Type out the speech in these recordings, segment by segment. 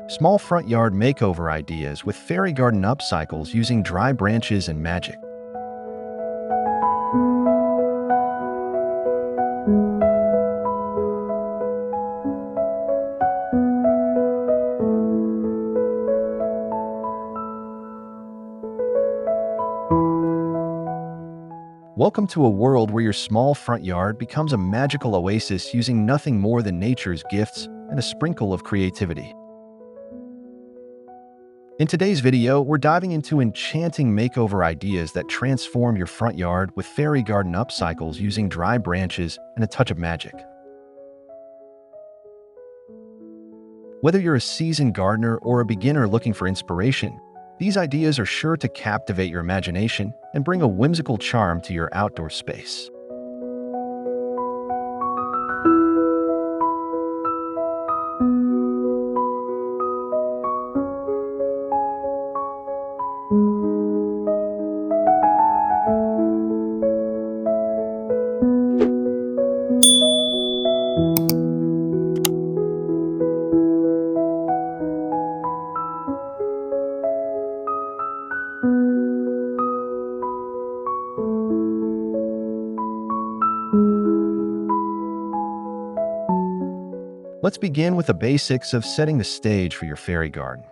Small front yard makeover ideas with fairy garden upcycles using dry branches and magic. Welcome to a world where your small front yard becomes a magical oasis using nothing more than nature's gifts and a sprinkle of creativity. In today's video, we're diving into enchanting makeover ideas that transform your front yard with fairy garden upcycles using dry branches and a touch of magic. Whether you're a seasoned gardener or a beginner looking for inspiration, these ideas are sure to captivate your imagination and bring a whimsical charm to your outdoor space. Let's begin with the basics of setting the stage for your fairy garden.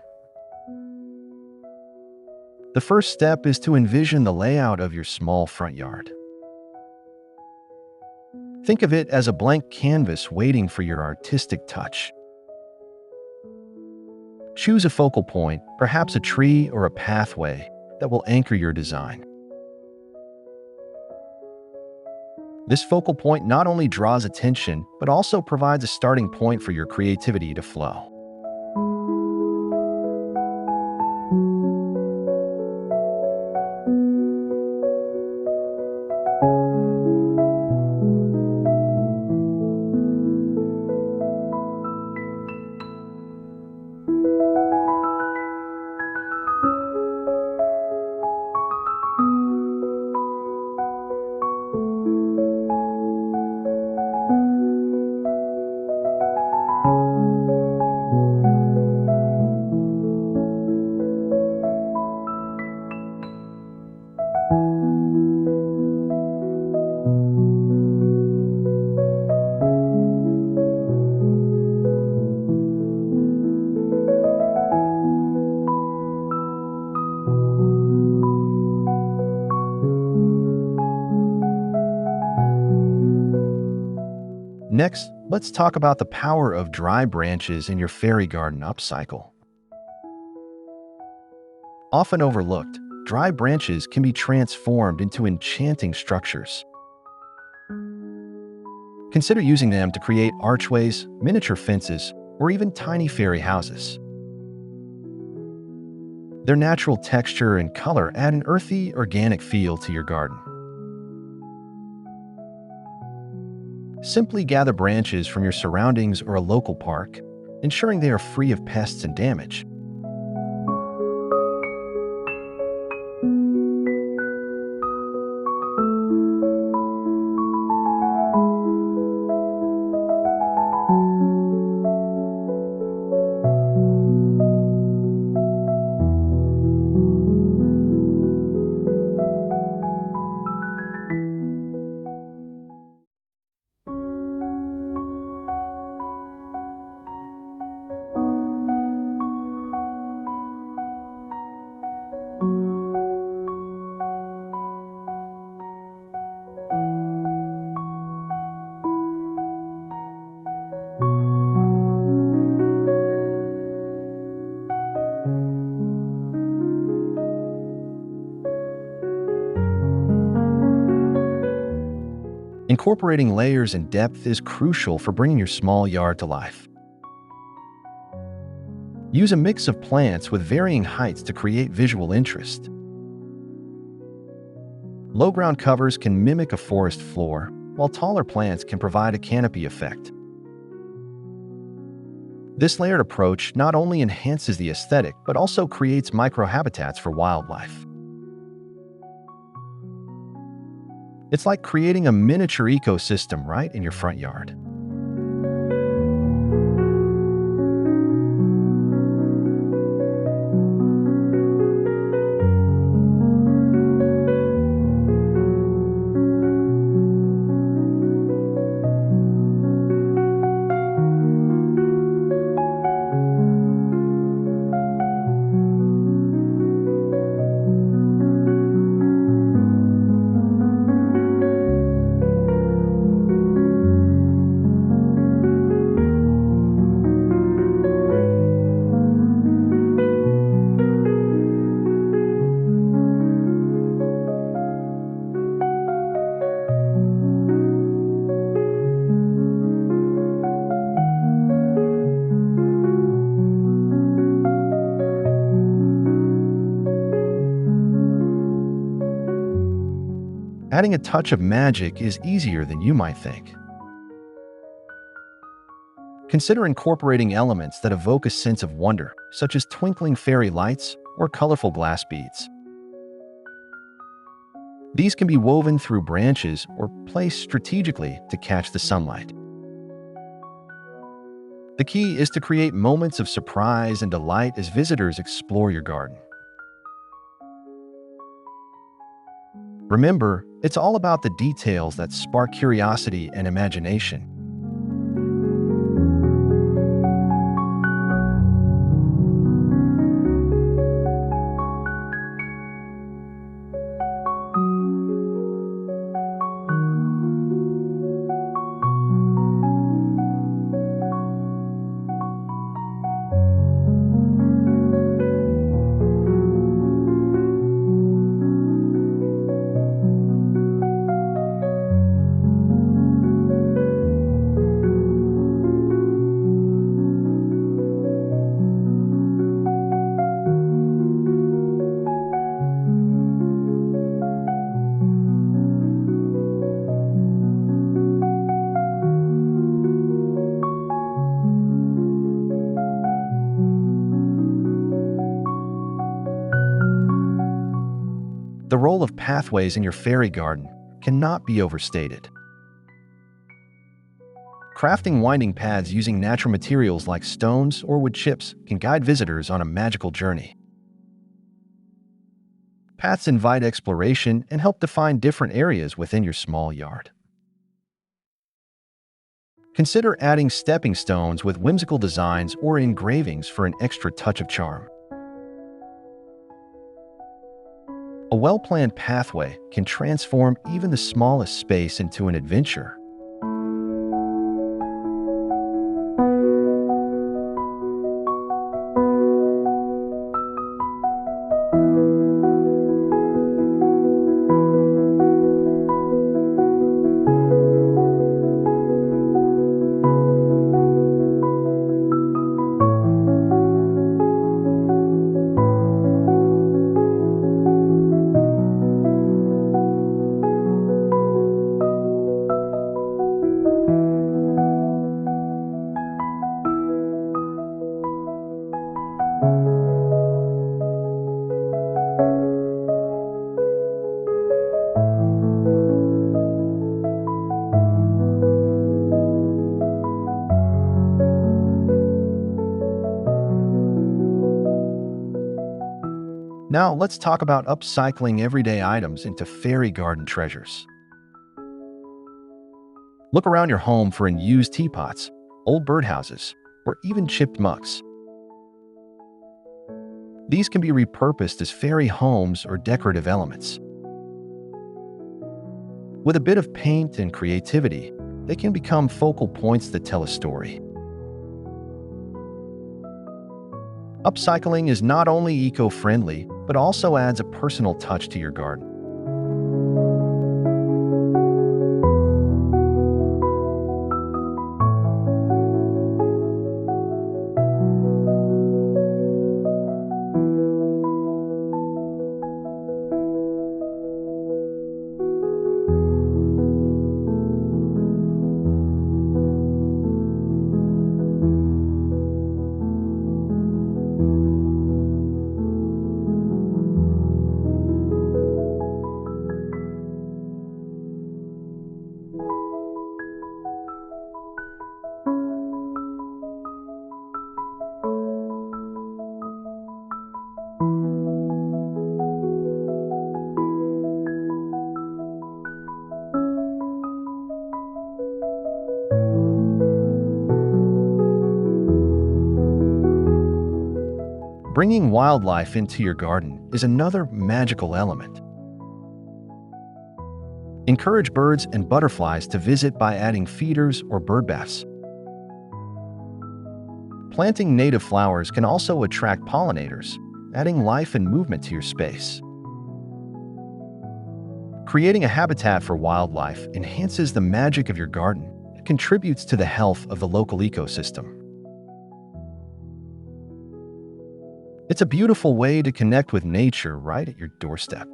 The first step is to envision the layout of your small front yard. Think of it as a blank canvas waiting for your artistic touch. Choose a focal point, perhaps a tree or a pathway, that will anchor your design. This focal point not only draws attention, but also provides a starting point for your creativity to flow. Next, let's talk about the power of dry branches in your fairy garden upcycle. Often overlooked, dry branches can be transformed into enchanting structures. Consider using them to create archways, miniature fences, or even tiny fairy houses. Their natural texture and color add an earthy, organic feel to your garden. Simply gather branches from your surroundings or a local park, ensuring they are free of pests and damage. Incorporating layers and depth is crucial for bringing your small yard to life. Use a mix of plants with varying heights to create visual interest. Low ground covers can mimic a forest floor, while taller plants can provide a canopy effect. This layered approach not only enhances the aesthetic, but also creates microhabitats for wildlife. It's like creating a miniature ecosystem right in your front yard. Adding a touch of magic is easier than you might think. Consider incorporating elements that evoke a sense of wonder, such as twinkling fairy lights or colorful glass beads. These can be woven through branches or placed strategically to catch the sunlight. The key is to create moments of surprise and delight as visitors explore your garden. Remember, it's all about the details that spark curiosity and imagination. The role of pathways in your fairy garden cannot be overstated. Crafting winding paths using natural materials like stones or wood chips can guide visitors on a magical journey. Paths invite exploration and help define different areas within your small yard. Consider adding stepping stones with whimsical designs or engravings for an extra touch of charm. A well-planned pathway can transform even the smallest space into an adventure. Now, let's talk about upcycling everyday items into fairy garden treasures. Look around your home for unused teapots, old birdhouses, or even chipped mugs. These can be repurposed as fairy homes or decorative elements. With a bit of paint and creativity, they can become focal points that tell a story. Upcycling is not only eco-friendly, but also adds a personal touch to your garden. Bringing wildlife into your garden is another magical element. Encourage birds and butterflies to visit by adding feeders or bird baths. Planting native flowers can also attract pollinators, adding life and movement to your space. Creating a habitat for wildlife enhances the magic of your garden and contributes to the health of the local ecosystem. It's a beautiful way to connect with nature right at your doorstep.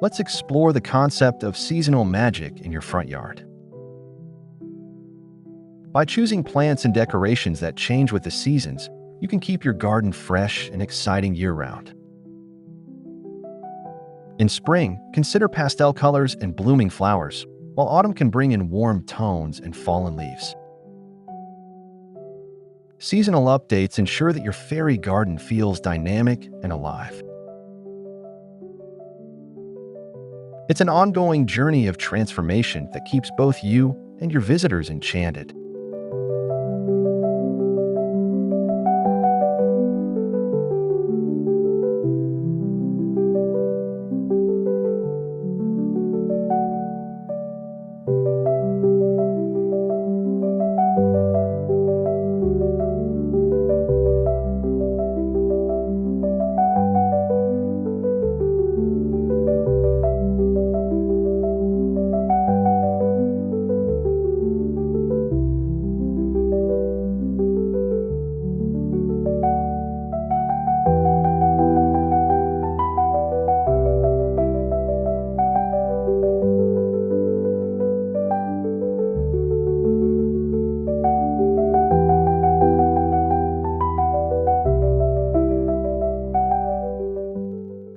Let's explore the concept of seasonal magic in your front yard. By choosing plants and decorations that change with the seasons, you can keep your garden fresh and exciting year-round. In spring, consider pastel colors and blooming flowers, while autumn can bring in warm tones and fallen leaves. Seasonal updates ensure that your fairy garden feels dynamic and alive. It's an ongoing journey of transformation that keeps both you and your visitors enchanted.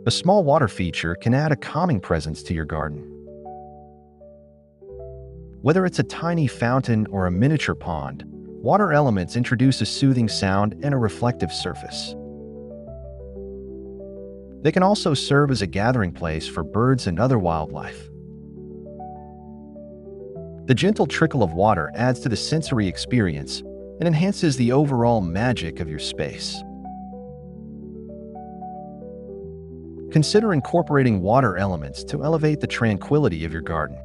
A small water feature can add a calming presence to your garden. Whether it's a tiny fountain or a miniature pond, water elements introduce a soothing sound and a reflective surface. They can also serve as a gathering place for birds and other wildlife. The gentle trickle of water adds to the sensory experience and enhances the overall magic of your space. Consider incorporating water elements to elevate the tranquility of your garden.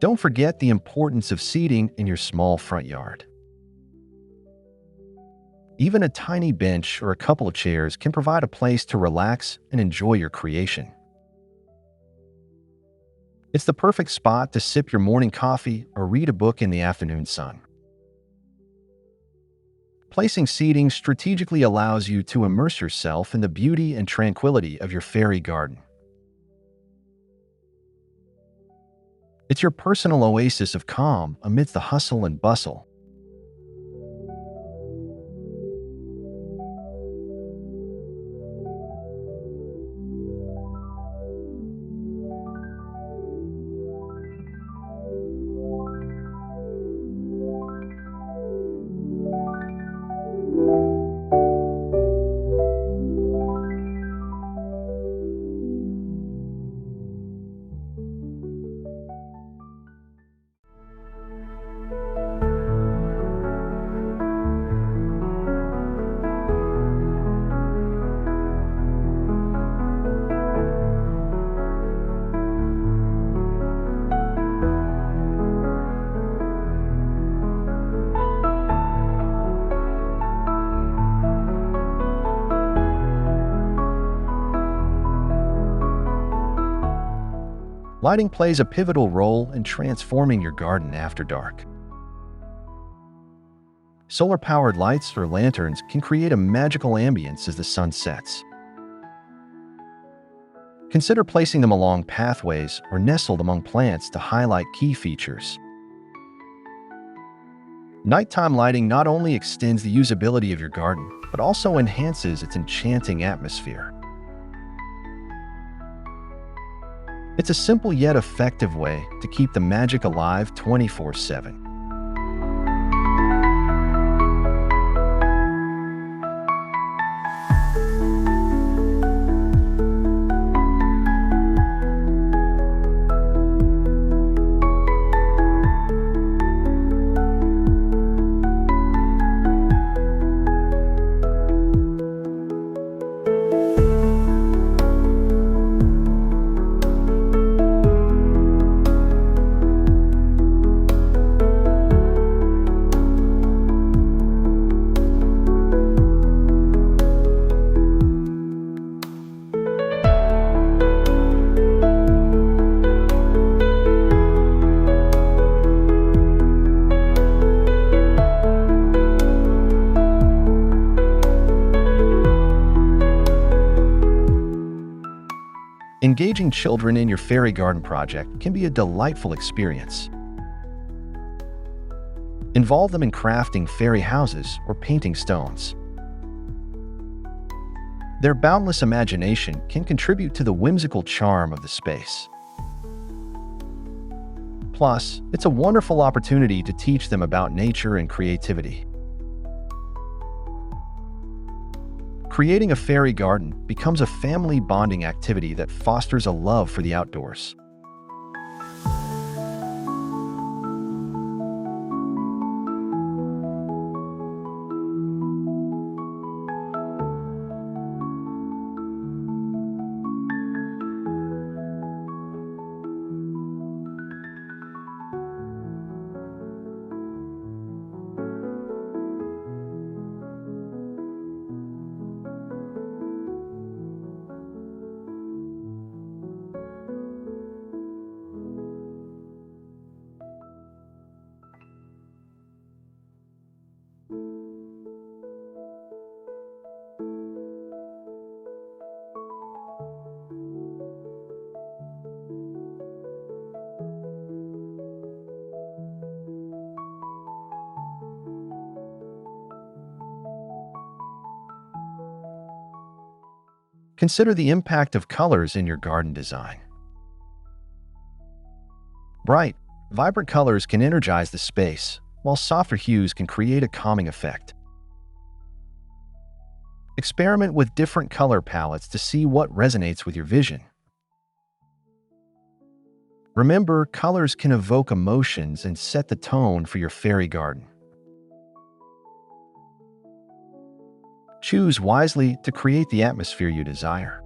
Don't forget the importance of seating in your small front yard. Even a tiny bench or a couple of chairs can provide a place to relax and enjoy your creation. It's the perfect spot to sip your morning coffee or read a book in the afternoon sun. Placing seating strategically allows you to immerse yourself in the beauty and tranquility of your fairy garden. It's your personal oasis of calm amidst the hustle and bustle. Lighting plays a pivotal role in transforming your garden after dark. Solar-powered lights or lanterns can create a magical ambience as the sun sets. Consider placing them along pathways or nestled among plants to highlight key features. Nighttime lighting not only extends the usability of your garden, but also enhances its enchanting atmosphere. It's a simple yet effective way to keep the magic alive 24/7. Engaging children in your fairy garden project can be a delightful experience. Involve them in crafting fairy houses or painting stones. Their boundless imagination can contribute to the whimsical charm of the space. Plus, it's a wonderful opportunity to teach them about nature and creativity. Creating a fairy garden becomes a family bonding activity that fosters a love for the outdoors. Consider the impact of colors in your garden design. Bright, vibrant colors can energize the space, while softer hues can create a calming effect. Experiment with different color palettes to see what resonates with your vision. Remember, colors can evoke emotions and set the tone for your fairy garden. Choose wisely to create the atmosphere you desire.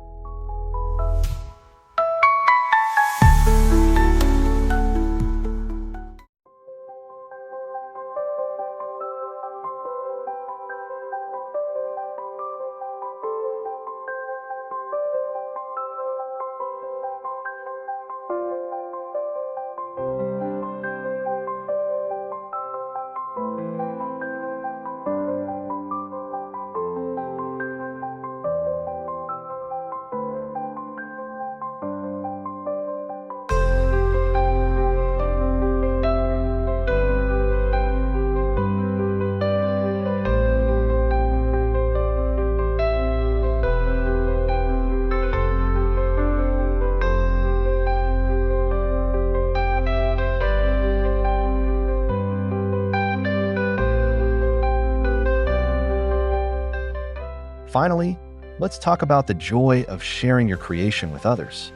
Finally, let's talk about the joy of sharing your creation with others.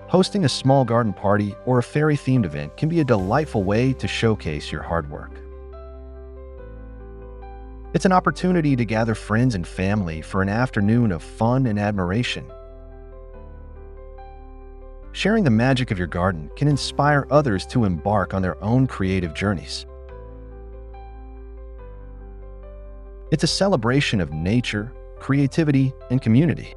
Hosting a small garden party or a fairy-themed event can be a delightful way to showcase your hard work. It's an opportunity to gather friends and family for an afternoon of fun and admiration. Sharing the magic of your garden can inspire others to embark on their own creative journeys. It's a celebration of nature, creativity, and community.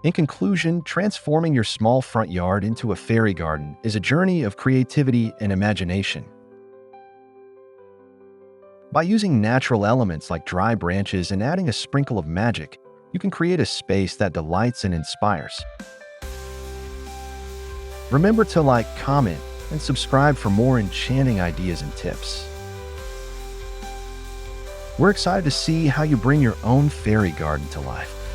In conclusion, transforming your small front yard into a fairy garden is a journey of creativity and imagination. By using natural elements like dry branches and adding a sprinkle of magic, you can create a space that delights and inspires. Remember to like, comment, and subscribe for more enchanting ideas and tips. We're excited to see how you bring your own fairy garden to life.